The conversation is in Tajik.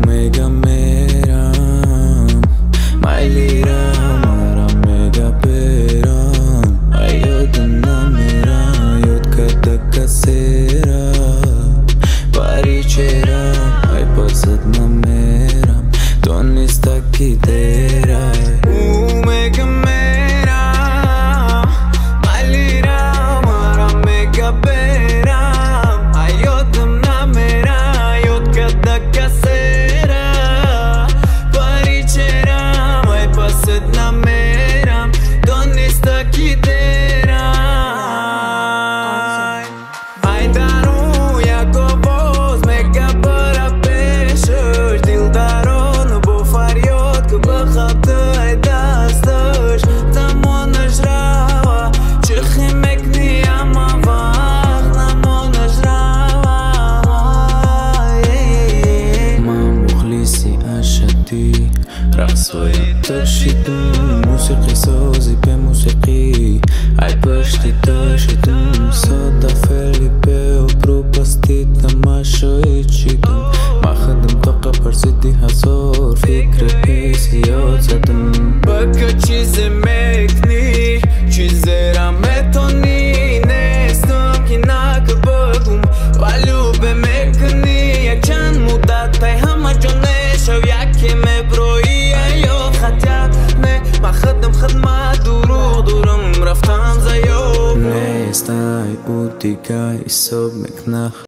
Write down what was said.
Mega meram, mai liram, mara mega peram. Ayodun namera, ayod kada kasera, parichera, ay pasad nameram, tonista kidera. Mega meram, mai liram, mara mega peram. Ayodun namera, ayod kada kasera, parichera, ay pasad nameram, tonista kidera. Ai daru Iacovoz, mega para peșești, dil daru nu bo fariot, că bă haptă ai dastăși. Tamona jrava, ce himek ni amavach, namona jrava. Mam uhlisi ashati, rasoi tashitum, musiqi sozi pe musiqi. Ai păști tashitum, soda Felipe o propastita mashoichitum. Mahadum toqa parsidi hasor, fikre hisi yotsatum. Baka chize mekni, chize rametoni, nestum kinak bagum, valube mekni. Yakan mudatai hama jonesha, yake me broi ayo khatyak me. Mahadum khadma duru durum raftam zayo. Nestai utikai sob meknach.